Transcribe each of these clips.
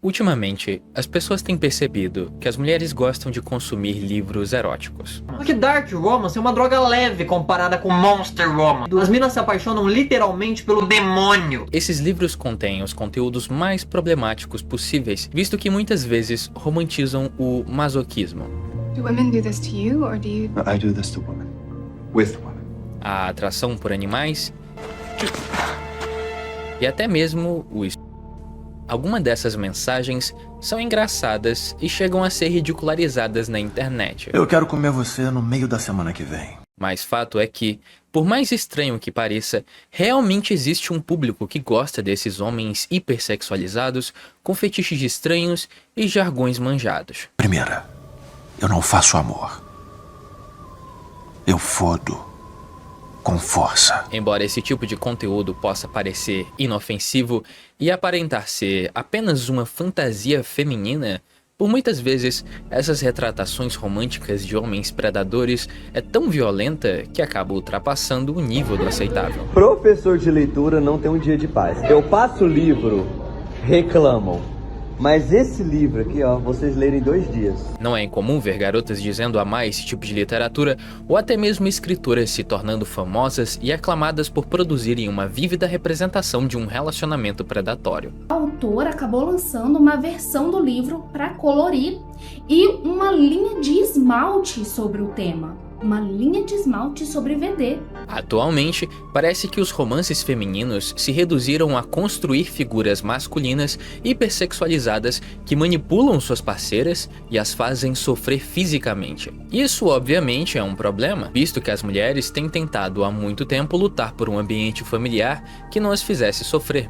Ultimamente, as pessoas têm percebido que as mulheres gostam de consumir livros eróticos. Porque Dark Romance é uma droga leve comparada com Monster Romance. As minas se apaixonam literalmente pelo demônio. Esses livros contêm os conteúdos mais problemáticos possíveis, visto que muitas vezes romantizam o masoquismo. Do women do this to you, or do you... I do this to women. With women. A atração por animais e até mesmo o estupro. Algumas dessas mensagens são engraçadas e chegam a ser ridicularizadas na internet. Eu quero comer você no meio da semana que vem. Mas fato é que, por mais estranho que pareça, realmente existe um público que gosta desses homens hipersexualizados com fetiches estranhos e jargões manjados. Primeira, eu não faço amor. Eu fodo. Com força. Embora esse tipo de conteúdo possa parecer inofensivo e aparentar ser apenas uma fantasia feminina, por muitas vezes essas retratações românticas de homens predadores é tão violenta que acaba ultrapassando o nível do aceitável. Professor de leitura não tem um dia de paz. Eu passo o livro, reclamam. Mas esse livro aqui, ó, vocês lerem em 2 dias. Não é incomum ver garotas dizendo amar esse tipo de literatura, ou até mesmo escritoras se tornando famosas e aclamadas por produzirem uma vívida representação de um relacionamento predatório. A autora acabou lançando uma versão do livro para colorir e uma linha de esmalte sobre o tema. Uma linha de esmalte sobre VD. Atualmente, parece que os romances femininos se reduziram a construir figuras masculinas hipersexualizadas que manipulam suas parceiras e as fazem sofrer fisicamente. Isso obviamente é um problema, visto que as mulheres têm tentado há muito tempo lutar por um ambiente familiar que não as fizesse sofrer.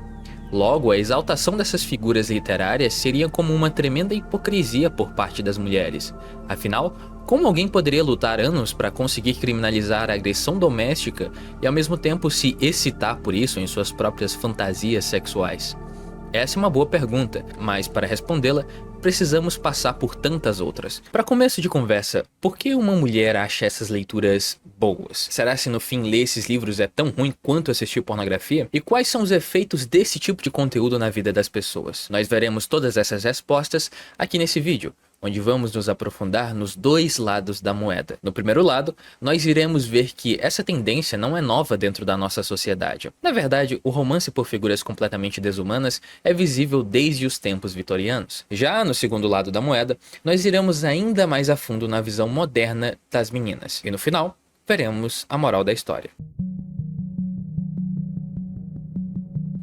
Logo, a exaltação dessas figuras literárias seria como uma tremenda hipocrisia por parte das mulheres. Afinal, como alguém poderia lutar anos para conseguir criminalizar a agressão doméstica e ao mesmo tempo se excitar por isso em suas próprias fantasias sexuais? Essa é uma boa pergunta, mas para respondê-la, precisamos passar por tantas outras. Para começo de conversa, por que uma mulher acha essas leituras boas? Será se no fim ler esses livros é tão ruim quanto assistir pornografia? E quais são os efeitos desse tipo de conteúdo na vida das pessoas? Nós veremos todas essas respostas aqui nesse vídeo, onde vamos nos aprofundar nos 2 lados da moeda. No primeiro lado, nós iremos ver que essa tendência não é nova dentro da nossa sociedade. Na verdade, o romance por figuras completamente desumanas é visível desde os tempos vitorianos. Já no segundo lado da moeda, nós iremos ainda mais a fundo na visão moderna das meninas. E no final, veremos a moral da história.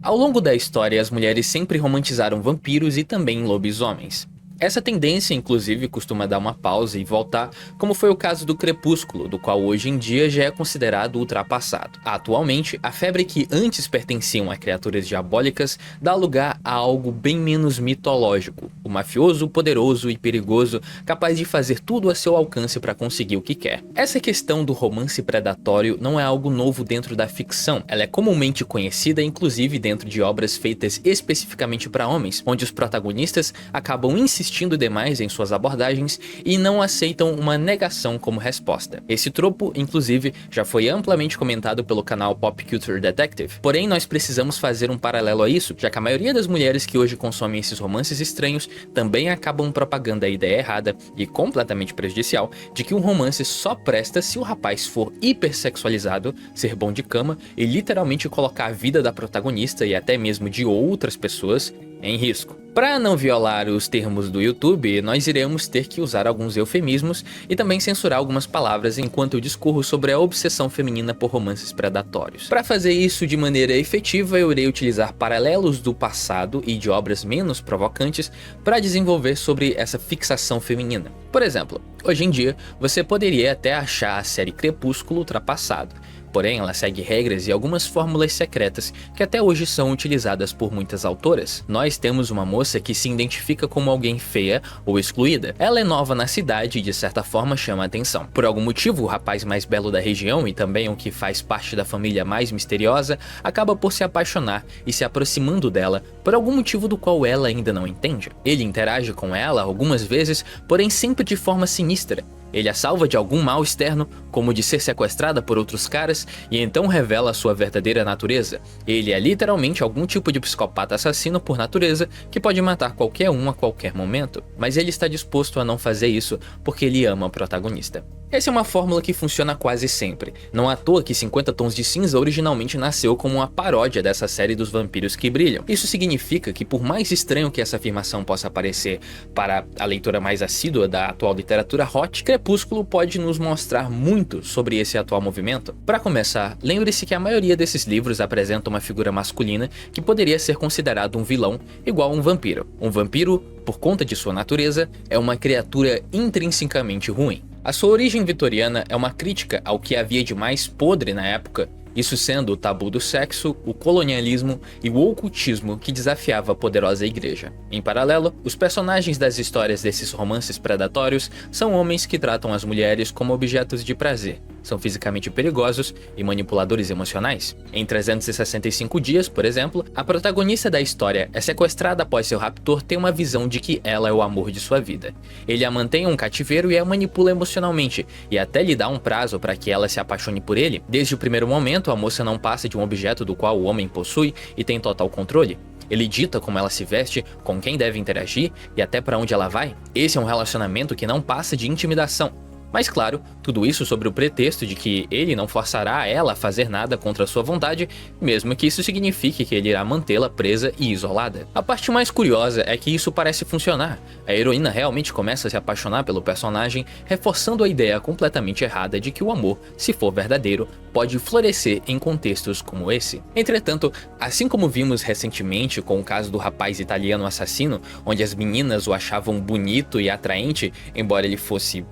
Ao longo da história, as mulheres sempre romantizaram vampiros e também lobisomens. Essa tendência, inclusive, costuma dar uma pausa e voltar, como foi o caso do Crepúsculo, do qual hoje em dia já é considerado ultrapassado. Atualmente, a febre que antes pertenciam a criaturas diabólicas dá lugar a algo bem menos mitológico, o mafioso, poderoso e perigoso, capaz de fazer tudo a seu alcance para conseguir o que quer. Essa questão do romance predatório não é algo novo dentro da ficção, ela é comumente conhecida inclusive dentro de obras feitas especificamente para homens, onde os protagonistas acabam insistindo demais em suas abordagens e não aceitam uma negação como resposta. Esse tropo, inclusive, já foi amplamente comentado pelo canal Pop Culture Detective. Porém, nós precisamos fazer um paralelo a isso, já que a maioria das mulheres que hoje consomem esses romances estranhos também acabam propagando a ideia errada e completamente prejudicial de que um romance só presta se o rapaz for hipersexualizado, ser bom de cama e literalmente colocar a vida da protagonista e até mesmo de outras pessoas em risco. Para não violar os termos do YouTube, nós iremos ter que usar alguns eufemismos e também censurar algumas palavras enquanto eu discorro sobre a obsessão feminina por romances predatórios. Para fazer isso de maneira efetiva, eu irei utilizar paralelos do passado e de obras menos provocantes para desenvolver sobre essa fixação feminina. Por exemplo, hoje em dia, você poderia até achar a série Crepúsculo ultrapassada. Porém, ela segue regras e algumas fórmulas secretas que até hoje são utilizadas por muitas autoras. Nós temos uma moça que se identifica como alguém feia ou excluída. Ela é nova na cidade e de certa forma chama a atenção. Por algum motivo, o rapaz mais belo da região e também o que faz parte da família mais misteriosa acaba por se apaixonar e se aproximando dela por algum motivo do qual ela ainda não entende. Ele interage com ela algumas vezes, porém sempre de forma sinistra. Ele a salva de algum mal externo, como de ser sequestrada por outros caras, e então revela a sua verdadeira natureza. Ele é literalmente algum tipo de psicopata assassino por natureza que pode matar qualquer um a qualquer momento, mas ele está disposto a não fazer isso porque ele ama o protagonista. Essa é uma fórmula que funciona quase sempre. Não à toa que 50 Tons de Cinza originalmente nasceu como uma paródia dessa série dos vampiros que brilham. Isso significa que, por mais estranho que essa afirmação possa parecer para a leitora mais assídua da atual literatura hot, Crepúsculo pode nos mostrar muito sobre esse atual movimento. Para começar, lembre-se que a maioria desses livros apresenta uma figura masculina que poderia ser considerado um vilão, igual a um vampiro. Um vampiro, por conta de sua natureza, é uma criatura intrinsecamente ruim. A sua origem vitoriana é uma crítica ao que havia de mais podre na época, isso sendo o tabu do sexo, o colonialismo e o ocultismo que desafiava a poderosa igreja. Em paralelo, os personagens das histórias desses romances predatórios são homens que tratam as mulheres como objetos de prazer, são fisicamente perigosos e manipuladores emocionais. Em 365 dias, por exemplo, a protagonista da história é sequestrada após seu raptor ter uma visão de que ela é o amor de sua vida. Ele a mantém em um cativeiro e a manipula emocionalmente, e até lhe dá um prazo para que ela se apaixone por ele. Desde o primeiro momento, a moça não passa de um objeto do qual o homem possui e tem total controle. Ele dita como ela se veste, com quem deve interagir e até para onde ela vai. Esse é um relacionamento que não passa de intimidação. Mas claro, tudo isso sob o pretexto de que ele não forçará ela a fazer nada contra sua vontade, mesmo que isso signifique que ele irá mantê-la presa e isolada. A parte mais curiosa é que isso parece funcionar. A heroína realmente começa a se apaixonar pelo personagem, reforçando a ideia completamente errada de que o amor, se for verdadeiro, pode florescer em contextos como esse. Entretanto, assim como vimos recentemente com o caso do rapaz italiano assassino, onde as meninas o achavam bonito e atraente, embora ele fosse,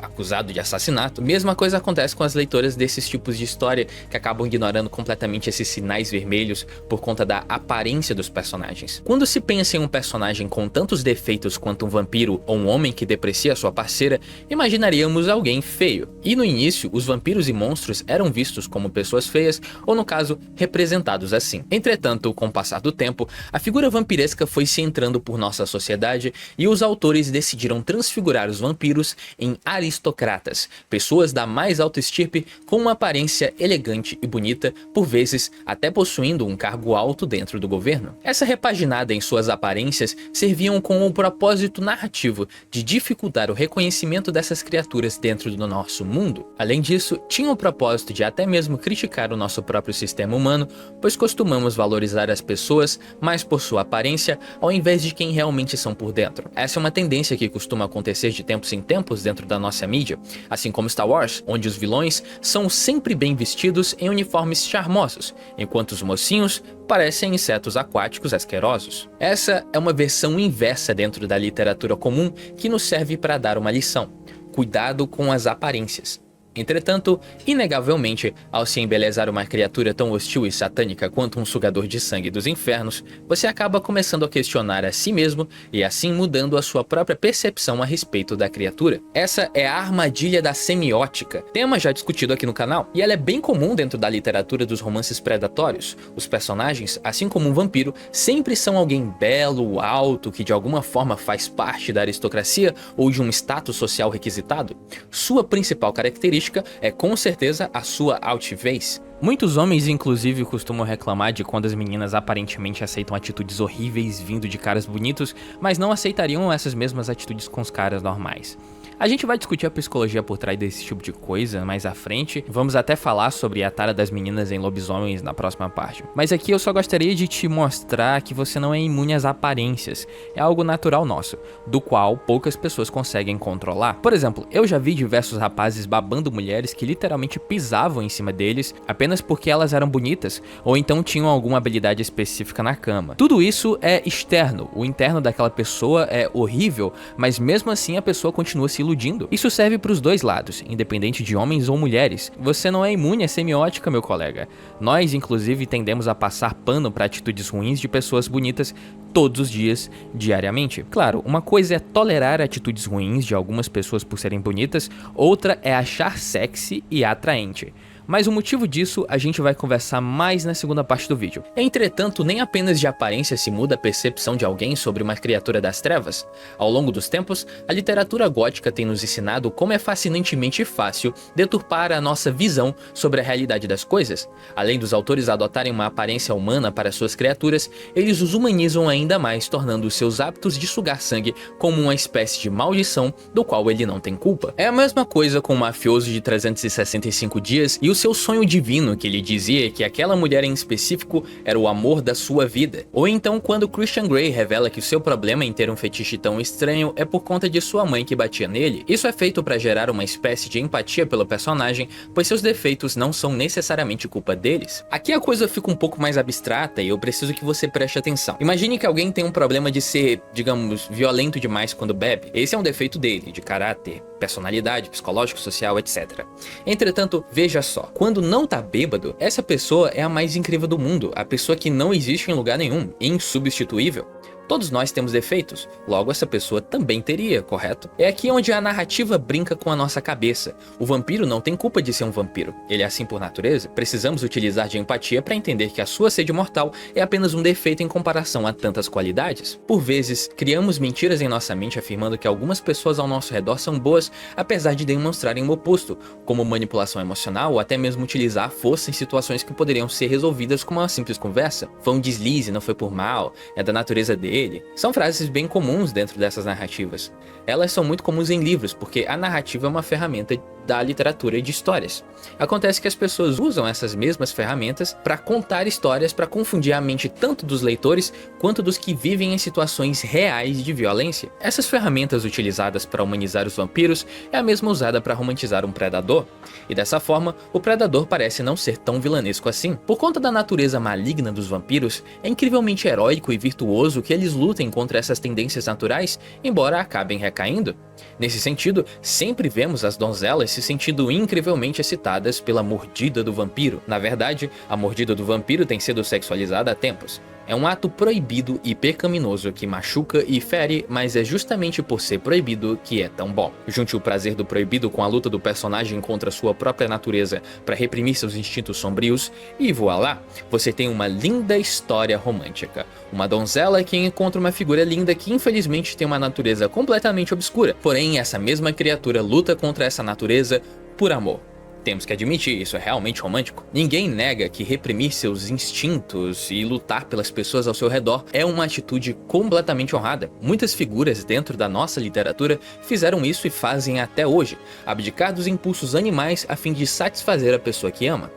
acusado de assassinato, mesma coisa acontece com as leitoras desses tipos de história que acabam ignorando completamente esses sinais vermelhos por conta da aparência dos personagens. Quando se pensa em um personagem com tantos defeitos quanto um vampiro ou um homem que deprecia sua parceira, imaginaríamos alguém feio. E no início, os vampiros e monstros eram vistos como pessoas feias, ou no caso, representados assim. Entretanto, com o passar do tempo, a figura vampiresca foi se entrando por nossa sociedade e os autores decidiram transfigurar os vampiros em aristocratas, pessoas da mais alta estirpe com uma aparência elegante e bonita, por vezes até possuindo um cargo alto dentro do governo. Essa repaginada em suas aparências serviam com o propósito narrativo de dificultar o reconhecimento dessas criaturas dentro do nosso mundo. Além disso, tinha o propósito de até mesmo criticar o nosso próprio sistema humano, pois costumamos valorizar as pessoas mais por sua aparência ao invés de quem realmente são por dentro. Essa é uma tendência que costuma acontecer de tempos em tempos dentro da nossa mídia, assim como Star Wars, onde os vilões são sempre bem vestidos em uniformes charmosos, enquanto os mocinhos parecem insetos aquáticos asquerosos. Essa é uma versão inversa dentro da literatura comum que nos serve para dar uma lição: cuidado com as aparências. Entretanto, inegavelmente, ao se embelezar uma criatura tão hostil e satânica quanto um sugador de sangue dos infernos, você acaba começando a questionar a si mesmo e assim mudando a sua própria percepção a respeito da criatura. Essa é a armadilha da semiótica, tema já discutido aqui no canal, e ela é bem comum dentro da literatura dos romances predatórios. Os personagens, assim como um vampiro, sempre são alguém belo, alto, que de alguma forma faz parte da aristocracia ou de um status social requisitado. Sua principal característica é com certeza a sua altivez. Muitos homens inclusive costumam reclamar de quando as meninas aparentemente aceitam atitudes horríveis vindo de caras bonitos, mas não aceitariam essas mesmas atitudes com os caras normais. A gente vai discutir a psicologia por trás desse tipo de coisa mais à frente, vamos até falar sobre a tara das meninas em lobisomens na próxima parte. Mas aqui eu só gostaria de te mostrar que você não é imune às aparências, é algo natural nosso, do qual poucas pessoas conseguem controlar. Por exemplo, eu já vi diversos rapazes babando mulheres que literalmente pisavam em cima deles apenas porque elas eram bonitas, ou então tinham alguma habilidade específica na cama. Tudo isso é externo, o interno daquela pessoa é horrível, mas mesmo assim a pessoa continua se iludindo. Isso serve para os dois lados, independente de homens ou mulheres. Você não é imune à semiótica, meu colega. Nós, inclusive, tendemos a passar pano para atitudes ruins de pessoas bonitas todos os dias, diariamente. Claro, uma coisa é tolerar atitudes ruins de algumas pessoas por serem bonitas, outra é achar sexy e atraente. mas o motivo disso a gente vai conversar mais na segunda parte do vídeo. Entretanto, nem apenas de aparência se muda a percepção de alguém sobre uma criatura das trevas. Ao longo dos tempos, a literatura gótica tem nos ensinado como é fascinantemente fácil deturpar a nossa visão sobre a realidade das coisas. Além dos autores adotarem uma aparência humana para suas criaturas, eles os humanizam ainda mais, tornando os seus hábitos de sugar sangue como uma espécie de maldição do qual ele não tem culpa. É a mesma coisa com o mafioso de 365 dias e o seu sonho divino, que ele dizia que aquela mulher em específico era o amor da sua vida. Ou então quando Christian Grey revela que o seu problema em ter um fetiche tão estranho é por conta de sua mãe que batia nele. Isso é feito para gerar uma espécie de empatia pelo personagem, pois seus defeitos não são necessariamente culpa deles. Aqui a coisa fica um pouco mais abstrata e eu preciso que você preste atenção. Imagine que alguém tem um problema de ser, digamos, violento demais quando bebe. Esse é um defeito dele, de caráter, personalidade, psicológico, social, etc. Entretanto, veja só, quando não tá bêbado, essa pessoa é a mais incrível do mundo, a pessoa que não existe em lugar nenhum, insubstituível. Todos nós temos defeitos, logo essa pessoa também teria, correto? É aqui onde a narrativa brinca com a nossa cabeça. O vampiro não tem culpa de ser um vampiro, ele é assim por natureza. Precisamos utilizar de empatia para entender que a sua sede mortal é apenas um defeito em comparação a tantas qualidades. Por vezes, criamos mentiras em nossa mente afirmando que algumas pessoas ao nosso redor são boas, apesar de demonstrarem o oposto, como manipulação emocional ou até mesmo utilizar a força em situações que poderiam ser resolvidas com uma simples conversa. Foi um deslize, não foi por mal, é da natureza dele. São frases bem comuns dentro dessas narrativas. Elas são muito comuns em livros, porque a narrativa é uma ferramenta da literatura e de histórias. Acontece que as pessoas usam essas mesmas ferramentas para contar histórias para confundir a mente tanto dos leitores quanto dos que vivem em situações reais de violência. Essas ferramentas utilizadas para humanizar os vampiros é a mesma usada para romantizar um predador. E dessa forma, o predador parece não ser tão vilanesco assim. Por conta da natureza maligna dos vampiros, é incrivelmente heróico e virtuoso que eles lutem contra essas tendências naturais, embora acabem recaindo. Nesse sentido, sempre vemos as donzelas se sentindo incrivelmente excitadas pela mordida do vampiro. Na verdade, a mordida do vampiro tem sido sexualizada há tempos. É um ato proibido e pecaminoso que machuca e fere, mas é justamente por ser proibido que é tão bom. Junte o prazer do proibido com a luta do personagem contra sua própria natureza para reprimir seus instintos sombrios e voilá, você tem uma linda história romântica. Uma donzela que encontra uma figura linda que infelizmente tem uma natureza completamente obscura, porém essa mesma criatura luta contra essa natureza por amor. Temos que admitir, isso é realmente romântico. Ninguém nega que reprimir seus instintos e lutar pelas pessoas ao seu redor é uma atitude completamente honrada. Muitas figuras dentro da nossa literatura fizeram isso e fazem até hoje, abdicar dos impulsos animais a fim de satisfazer a pessoa que ama.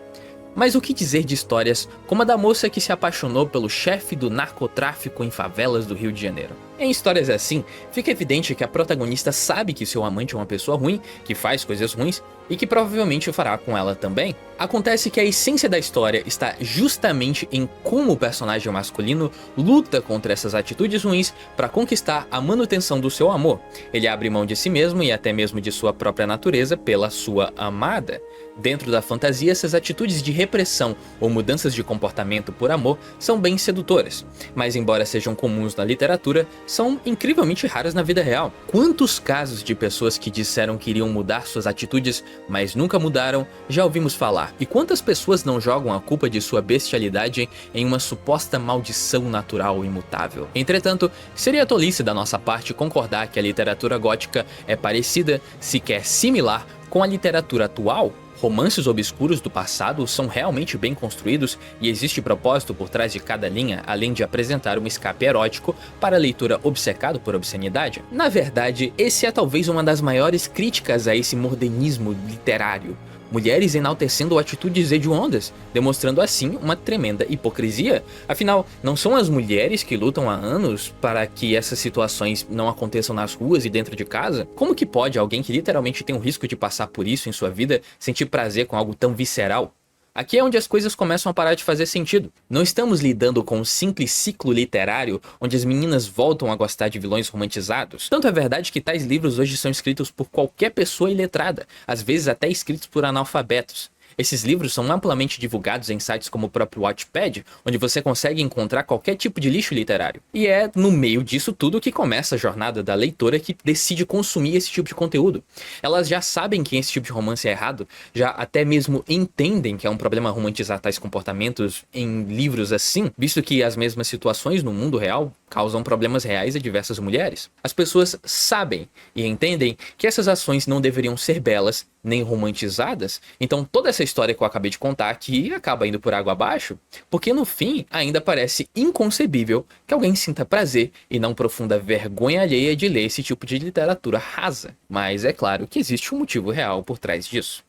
Mas o que dizer de histórias como a da moça que se apaixonou pelo chefe do narcotráfico em favelas do Rio de Janeiro? Em histórias assim, fica evidente que a protagonista sabe que seu amante é uma pessoa ruim, que faz coisas ruins e que provavelmente o fará com ela também. Acontece que a essência da história está justamente em como o personagem masculino luta contra essas atitudes ruins para conquistar a manutenção do seu amor. Ele abre mão de si mesmo e até mesmo de sua própria natureza pela sua amada. Dentro da fantasia, essas atitudes de repressão ou mudanças de comportamento por amor são bem sedutoras, mas embora sejam comuns na literatura, são incrivelmente raras na vida real. Quantos casos de pessoas que disseram que iriam mudar suas atitudes, mas nunca mudaram, já ouvimos falar? E quantas pessoas não jogam a culpa de sua bestialidade em uma suposta maldição natural imutável? Entretanto, seria tolice da nossa parte concordar que a literatura gótica é parecida, sequer similar, com a literatura atual? Romances obscuros do passado são realmente bem construídos e existe propósito por trás de cada linha, além de apresentar um escape erótico para a leitura obcecado por obscenidade? Na verdade, esse é talvez uma das maiores críticas a esse modernismo literário. Mulheres enaltecendo atitudes hediondas, demonstrando assim uma tremenda hipocrisia. Afinal, não são as mulheres que lutam há anos para que essas situações não aconteçam nas ruas e dentro de casa? Como que pode alguém que literalmente tem o risco de passar por isso em sua vida sentir prazer com algo tão visceral? Aqui é onde as coisas começam a parar de fazer sentido. Não estamos lidando com um simples ciclo literário onde as meninas voltam a gostar de vilões romantizados. Tanto é verdade que tais livros hoje são escritos por qualquer pessoa iletrada, às vezes até escritos por analfabetos. Esses livros são amplamente divulgados em sites como o próprio Wattpad, onde você consegue encontrar qualquer tipo de lixo literário. E é no meio disso tudo que começa a jornada da leitora que decide consumir esse tipo de conteúdo. Elas já sabem que esse tipo de romance é errado, já até mesmo entendem que é um problema romantizar tais comportamentos em livros assim, visto que as mesmas situações no mundo real causam problemas reais a diversas mulheres. As pessoas sabem e entendem que essas ações não deveriam ser belas nem romantizadas, então toda essa história que eu acabei de contar aqui acaba indo por água abaixo, porque no fim ainda parece inconcebível que alguém sinta prazer e não profunda vergonha alheia de ler esse tipo de literatura rasa. Mas é claro que existe um motivo real por trás disso.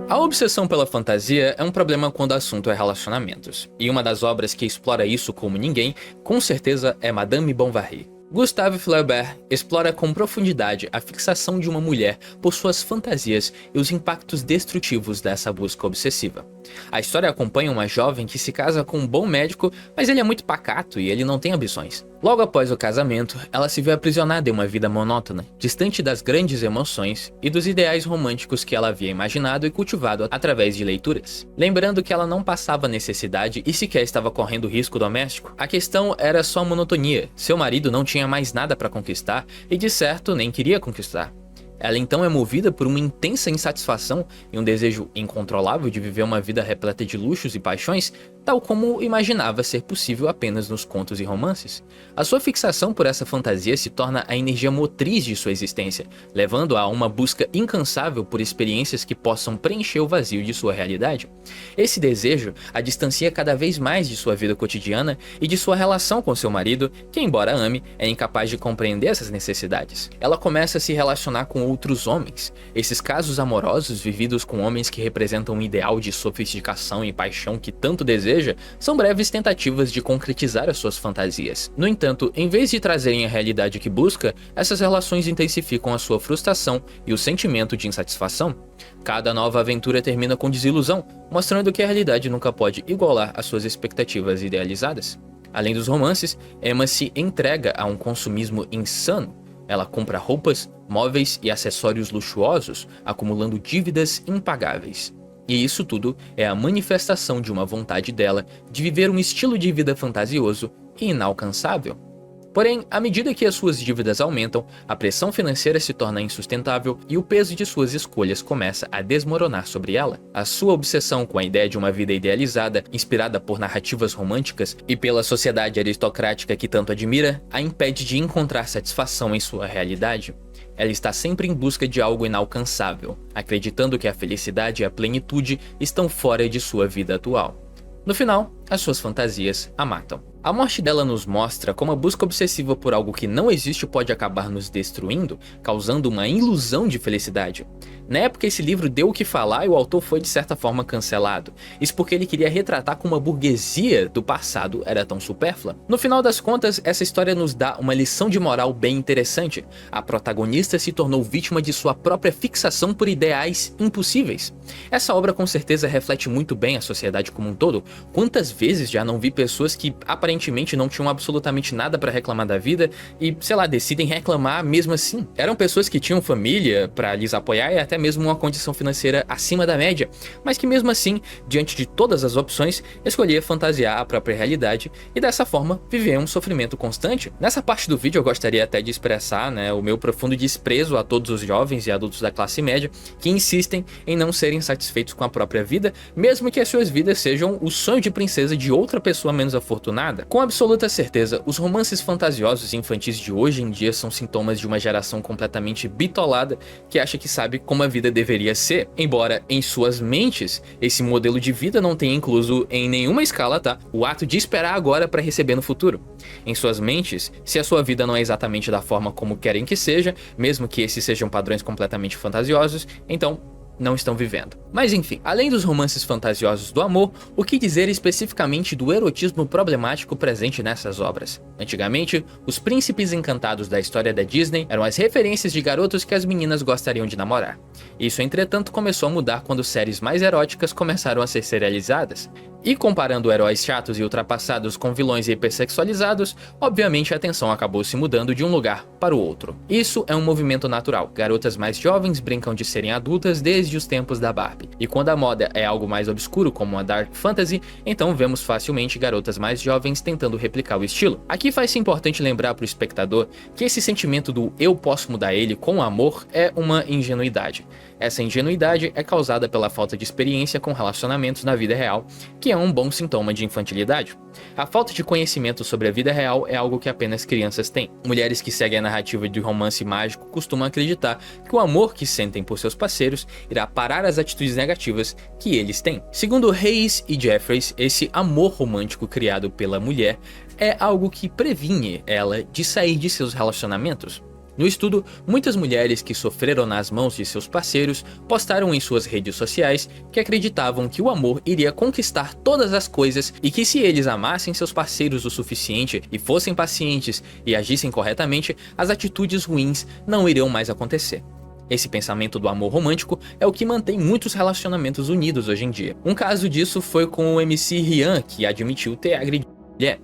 A obsessão pela fantasia é um problema quando o assunto é relacionamentos, e uma das obras que explora isso como ninguém, com certeza é Madame Bovary. Gustave Flaubert explora com profundidade a fixação de uma mulher por suas fantasias e os impactos destrutivos dessa busca obsessiva. A história acompanha uma jovem que se casa com um bom médico, mas ele é muito pacato e ele não tem ambições. Logo após o casamento, ela se vê aprisionada em uma vida monótona, distante das grandes emoções e dos ideais românticos que ela havia imaginado e cultivado através de leituras. Lembrando que ela não passava necessidade e sequer estava correndo risco doméstico, a questão era só monotonia. Seu marido não tinha mais nada para conquistar e de certo nem queria conquistar. Ela então é movida por uma intensa insatisfação e um desejo incontrolável de viver uma vida repleta de luxos e paixões, tal como imaginava ser possível apenas nos contos e romances. A sua fixação por essa fantasia se torna a energia motriz de sua existência, levando a uma busca incansável por experiências que possam preencher o vazio de sua realidade. Esse desejo a distancia cada vez mais de sua vida cotidiana e de sua relação com seu marido, que embora ame, é incapaz de compreender essas necessidades. Ela começa a se relacionar com outros homens. Esses casos amorosos vividos com homens que representam um ideal de sofisticação e paixão que tanto deseja, são breves tentativas de concretizar as suas fantasias. No entanto, em vez de trazerem a realidade que busca, essas relações intensificam a sua frustração e o sentimento de insatisfação. Cada nova aventura termina com desilusão, mostrando que a realidade nunca pode igualar as suas expectativas idealizadas. Além dos romances, Emma se entrega a um consumismo insano. Ela compra roupas, móveis e acessórios luxuosos, acumulando dívidas impagáveis. E isso tudo é a manifestação de uma vontade dela de viver um estilo de vida fantasioso e inalcançável. Porém, à medida que as suas dívidas aumentam, a pressão financeira se torna insustentável e o peso de suas escolhas começa a desmoronar sobre ela. A sua obsessão com a ideia de uma vida idealizada, inspirada por narrativas românticas e pela sociedade aristocrática que tanto admira, a impede de encontrar satisfação em sua realidade. Ela está sempre em busca de algo inalcançável, acreditando que a felicidade e a plenitude estão fora de sua vida atual. No final, as suas fantasias a matam. A morte dela nos mostra como a busca obsessiva por algo que não existe pode acabar nos destruindo, causando uma ilusão de felicidade. Na época esse livro deu o que falar e o autor foi de certa forma cancelado. Isso porque ele queria retratar como a burguesia do passado era tão supérflua. No final das contas, essa história nos dá uma lição de moral bem interessante. A protagonista se tornou vítima de sua própria fixação por ideais impossíveis. Essa obra com certeza reflete muito bem a sociedade como um todo. Quantas vezes já não vi pessoas que aparentemente não tinham absolutamente nada para reclamar da vida e, sei lá, decidem reclamar mesmo assim. Eram pessoas que tinham família para lhes apoiar e até mesmo uma condição financeira acima da média, mas que mesmo assim, diante de todas as opções, escolhia fantasiar a própria realidade e dessa forma viver um sofrimento constante. Nessa parte do vídeo eu gostaria até de expressar, o meu profundo desprezo a todos os jovens e adultos da classe média que insistem em não serem satisfeitos com a própria vida, mesmo que as suas vidas sejam o sonho de princesa de outra pessoa menos afortunada. Com absoluta certeza, os romances fantasiosos e infantis de hoje em dia são sintomas de uma geração completamente bitolada que acha que sabe como a vida deveria ser, embora em suas mentes esse modelo de vida não tenha incluso em nenhuma escala, o ato de esperar agora para receber no futuro. Em suas mentes, se a sua vida não é exatamente da forma como querem que seja, mesmo que esses sejam padrões completamente fantasiosos, então não estão vivendo. Mas enfim, além dos romances fantasiosos do amor, o que dizer especificamente do erotismo problemático presente nessas obras? Antigamente, os príncipes encantados da história da Disney eram as referências de garotos que as meninas gostariam de namorar. Isso, entretanto, começou a mudar quando séries mais eróticas começaram a ser serializadas. E comparando heróis chatos e ultrapassados com vilões hipersexualizados, obviamente a atenção acabou se mudando de um lugar para o outro. Isso é um movimento natural, garotas mais jovens brincam de serem adultas desde os tempos da Barbie, e quando a moda é algo mais obscuro como a Dark Fantasy, então vemos facilmente garotas mais jovens tentando replicar o estilo. Aqui faz-se importante lembrar para o espectador que esse sentimento do eu posso mudar ele com amor é uma ingenuidade. Essa ingenuidade é causada pela falta de experiência com relacionamentos na vida real, que é um bom sintoma de infantilidade. A falta de conhecimento sobre a vida real é algo que apenas crianças têm. Mulheres que seguem a narrativa de romance mágico costumam acreditar que o amor que sentem por seus parceiros irá parar as atitudes negativas que eles têm. Segundo Hayes e Jeffries, esse amor romântico criado pela mulher é algo que previne ela de sair de seus relacionamentos. No estudo, muitas mulheres que sofreram nas mãos de seus parceiros postaram em suas redes sociais que acreditavam que o amor iria conquistar todas as coisas e que se eles amassem seus parceiros o suficiente e fossem pacientes e agissem corretamente, as atitudes ruins não iriam mais acontecer. Esse pensamento do amor romântico é o que mantém muitos relacionamentos unidos hoje em dia. Um caso disso foi com o MC Rian, que admitiu ter agredido.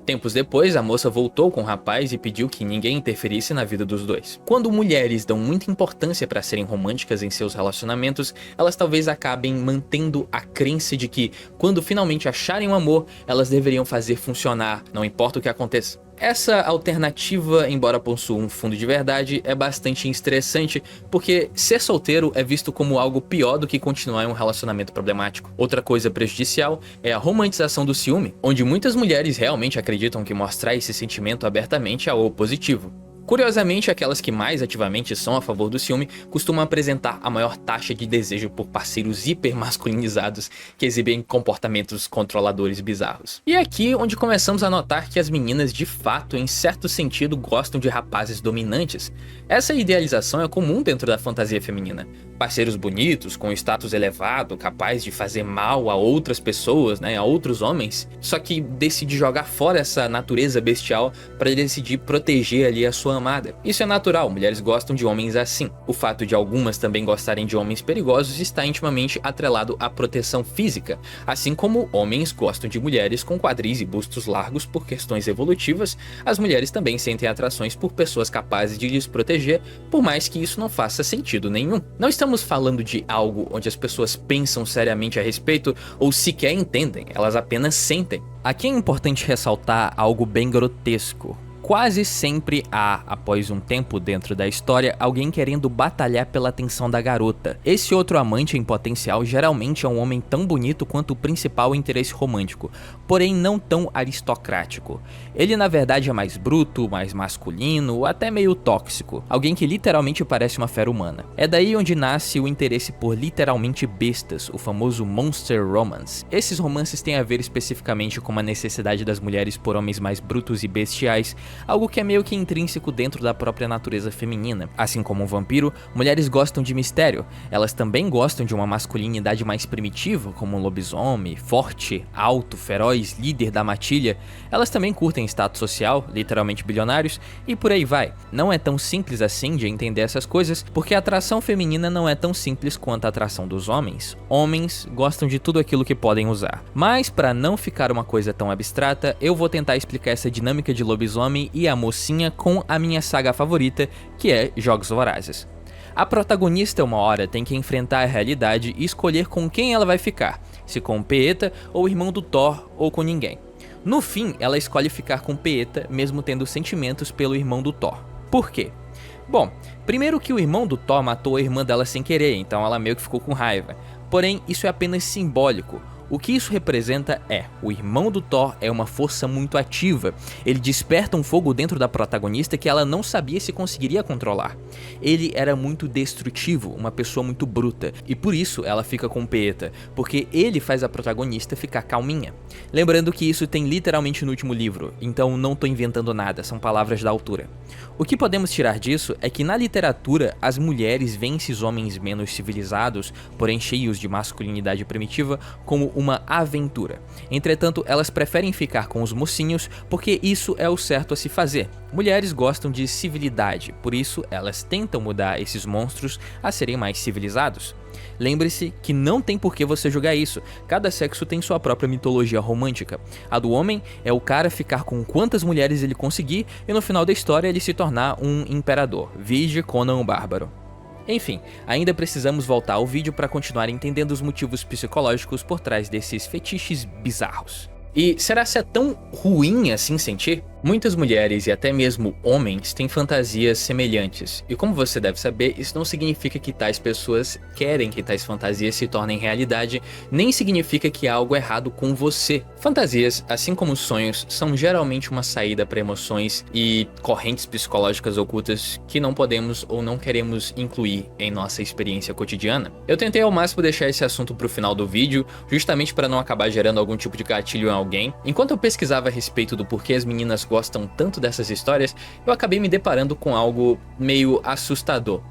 Tempos depois, a moça voltou com o rapaz e pediu que ninguém interferisse na vida dos dois. Quando mulheres dão muita importância para serem românticas em seus relacionamentos, elas talvez acabem mantendo a crença de que, quando finalmente acharem o amor, elas deveriam fazer funcionar, não importa o que aconteça. Essa alternativa, embora possua um fundo de verdade, é bastante estressante, porque ser solteiro é visto como algo pior do que continuar em um relacionamento problemático. Outra coisa prejudicial é a romantização do ciúme, onde muitas mulheres realmente acreditam que mostrar esse sentimento abertamente é algo positivo. Curiosamente, aquelas que mais ativamente são a favor do ciúme costumam apresentar a maior taxa de desejo por parceiros hipermasculinizados que exibem comportamentos controladores bizarros. E é aqui onde começamos a notar que as meninas de fato, em certo sentido, gostam de rapazes dominantes. Essa idealização é comum dentro da fantasia feminina. Parceiros bonitos, com status elevado, capaz de fazer mal a outras pessoas, a outros homens, só que decide jogar fora essa natureza bestial para decidir proteger ali a sua amada. Isso é natural, mulheres gostam de homens assim. O fato de algumas também gostarem de homens perigosos está intimamente atrelado à proteção física, assim como homens gostam de mulheres com quadris e bustos largos por questões evolutivas, as mulheres também sentem atrações por pessoas capazes de lhes proteger, por mais que isso não faça sentido nenhum. Não estamos falando de algo onde as pessoas pensam seriamente a respeito ou sequer entendem, elas apenas sentem. Aqui é importante ressaltar algo bem grotesco. Quase sempre há, após um tempo dentro da história, alguém querendo batalhar pela atenção da garota. Esse outro amante em potencial geralmente é um homem tão bonito quanto o principal interesse romântico, porém não tão aristocrático. Ele na verdade é mais bruto, mais masculino, ou até meio tóxico. Alguém que literalmente parece uma fera humana. É daí onde nasce o interesse por literalmente bestas, o famoso Monster Romance. Esses romances têm a ver especificamente com a necessidade das mulheres por homens mais brutos e bestiais, algo que é meio que intrínseco dentro da própria natureza feminina. Assim como um vampiro, mulheres gostam de mistério. Elas também gostam de uma masculinidade mais primitiva, como um lobisomem, forte, alto, feroz, líder da matilha. Elas também curtem status social, literalmente bilionários, e por aí vai. Não é tão simples assim de entender essas coisas, porque a atração feminina não é tão simples quanto a atração dos homens. Homens gostam de tudo aquilo que podem usar. Mas para não ficar uma coisa tão abstrata, eu vou tentar explicar essa dinâmica de lobisomem e a mocinha com a minha saga favorita, que é Jogos Vorazes. A protagonista uma hora tem que enfrentar a realidade e escolher com quem ela vai ficar, se com o Peeta ou o irmão do Thor ou com ninguém. No fim, ela escolhe ficar com Peeta, mesmo tendo sentimentos pelo irmão do Thor. Por quê? Bom, primeiro que o irmão do Thor matou a irmã dela sem querer, então ela meio que ficou com raiva. Porém, isso é apenas simbólico. O que isso representa é, o irmão do Thor é uma força muito ativa, ele desperta um fogo dentro da protagonista que ela não sabia se conseguiria controlar. Ele era muito destrutivo, uma pessoa muito bruta, e por isso ela fica com Peeta, porque ele faz a protagonista ficar calminha. Lembrando que isso tem literalmente no último livro, então não tô inventando nada, são palavras da autora. O que podemos tirar disso é que na literatura as mulheres veem esses homens menos civilizados, porém cheios de masculinidade primitiva, como uma aventura. Entretanto, elas preferem ficar com os mocinhos porque isso é o certo a se fazer. Mulheres gostam de civilidade, por isso elas tentam mudar esses monstros a serem mais civilizados. Lembre-se que não tem por que você julgar isso, cada sexo tem sua própria mitologia romântica. A do homem é o cara ficar com quantas mulheres ele conseguir e no final da história ele se tornar um imperador, vide Conan o Bárbaro. Enfim, ainda precisamos voltar ao vídeo para continuar entendendo os motivos psicológicos por trás desses fetiches bizarros. E será que é tão ruim assim sentir? Muitas mulheres e até mesmo homens têm fantasias semelhantes, e como você deve saber, isso não significa que tais pessoas querem que tais fantasias se tornem realidade, nem significa que há algo errado com você. Fantasias, assim como sonhos, são geralmente uma saída para emoções e correntes psicológicas ocultas que não podemos ou não queremos incluir em nossa experiência cotidiana. Eu tentei ao máximo deixar esse assunto para o final do vídeo, justamente para não acabar gerando algum tipo de gatilho em alguém. Enquanto eu pesquisava a respeito do porquê as meninas gostam tanto dessas histórias, eu acabei me deparando com algo meio assustador.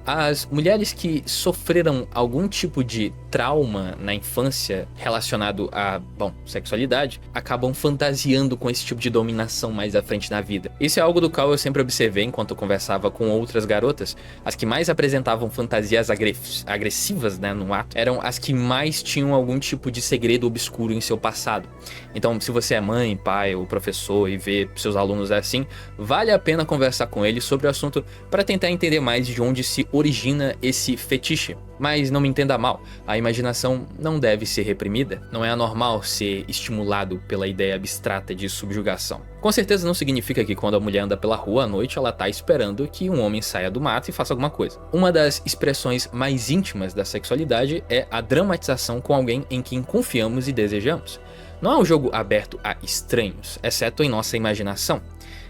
As mulheres que sofreram algum tipo de trauma na infância relacionado a, sexualidade, acabam fantasiando com esse tipo de dominação mais à frente na vida. Isso é algo do qual eu sempre observei enquanto eu conversava com outras garotas. As que mais apresentavam fantasias agressivas, no ato, eram as que mais tinham algum tipo de segredo obscuro em seu passado. Então, se você é mãe, pai ou professor e vê seus alunos assim, vale a pena conversar com eles sobre o assunto para tentar entender mais de onde se origina esse fetiche. Mas não me entenda mal, a imaginação não deve ser reprimida, não é anormal ser estimulado pela ideia abstrata de subjugação. Com certeza não significa que quando a mulher anda pela rua à noite ela tá esperando que um homem saia do mato e faça alguma coisa. Uma das expressões mais íntimas da sexualidade é a dramatização com alguém em quem confiamos e desejamos. Não é um jogo aberto a estranhos, exceto em nossa imaginação.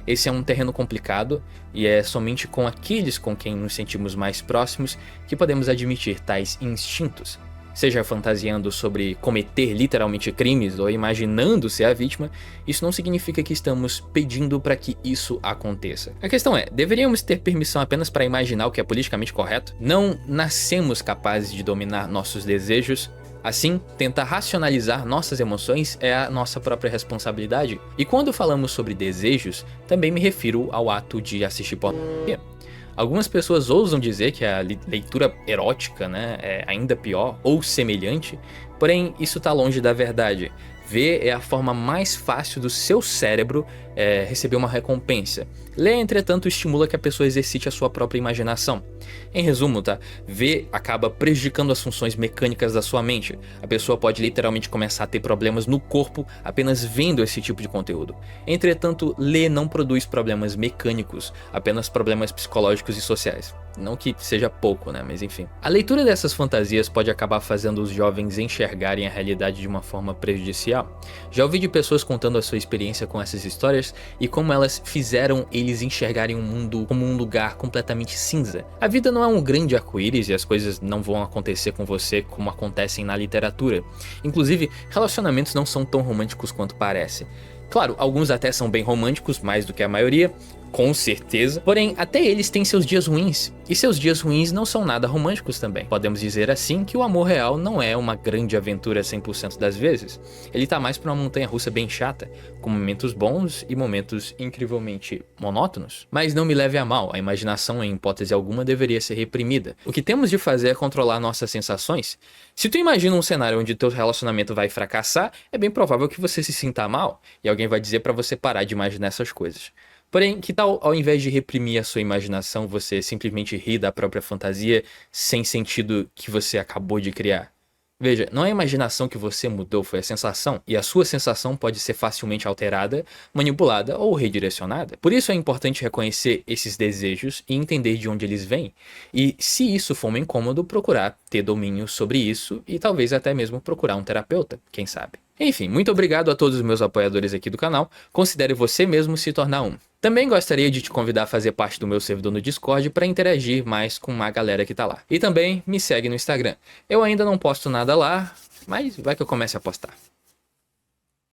Esse é um terreno complicado e é somente com aqueles com quem nos sentimos mais próximos que podemos admitir tais instintos. Seja fantasiando sobre cometer literalmente crimes ou imaginando ser a vítima, isso não significa que estamos pedindo para que isso aconteça. A questão é, deveríamos ter permissão apenas para imaginar o que é politicamente correto? Não nascemos capazes de dominar nossos desejos? Assim, tentar racionalizar nossas emoções é a nossa própria responsabilidade. E quando falamos sobre desejos, também me refiro ao ato de assistir pornografia. Algumas pessoas ousam dizer que a leitura erótica, é ainda pior ou semelhante, porém isso está longe da verdade. Ver é a forma mais fácil do seu cérebro receber uma recompensa. Ler, entretanto, estimula que a pessoa exercite a sua própria imaginação. Em resumo, ver acaba prejudicando as funções mecânicas da sua mente. A pessoa pode literalmente começar a ter problemas no corpo apenas vendo esse tipo de conteúdo. Entretanto, ler não produz problemas mecânicos, apenas problemas psicológicos e sociais. Não que seja pouco, mas enfim. A leitura dessas fantasias pode acabar fazendo os jovens enxergarem a realidade de uma forma prejudicial. Já ouvi de pessoas contando a sua experiência com essas histórias e como elas fizeram eles enxergarem o mundo como um lugar completamente cinza. A vida não é um grande arco-íris e as coisas não vão acontecer com você como acontecem na literatura. Inclusive, relacionamentos não são tão românticos quanto parece. Claro, alguns até são bem românticos, mais do que a maioria, com certeza, porém até eles têm seus dias ruins, e seus dias ruins não são nada românticos também. Podemos dizer assim que o amor real não é uma grande aventura 100% das vezes, ele tá mais pra uma montanha-russa bem chata, com momentos bons e momentos incrivelmente monótonos. Mas não me leve a mal, a imaginação em hipótese alguma deveria ser reprimida. O que temos de fazer é controlar nossas sensações. Se tu imagina um cenário onde teu relacionamento vai fracassar, é bem provável que você se sinta mal, e alguém vai dizer pra você parar de imaginar essas coisas. Porém, que tal ao invés de reprimir a sua imaginação, você simplesmente rir da própria fantasia sem sentido que você acabou de criar? Veja, não é a imaginação que você mudou, foi a sensação, e a sua sensação pode ser facilmente alterada, manipulada ou redirecionada. Por isso é importante reconhecer esses desejos e entender de onde eles vêm, e se isso for um incômodo, procurar ter domínio sobre isso e talvez até mesmo procurar um terapeuta, quem sabe. Enfim, muito obrigado a todos os meus apoiadores aqui do canal, considere você mesmo se tornar um. Também gostaria de te convidar a fazer parte do meu servidor no Discord para interagir mais com a galera que tá lá. E também me segue no Instagram. Eu ainda não posto nada lá, mas vai que eu comece a postar.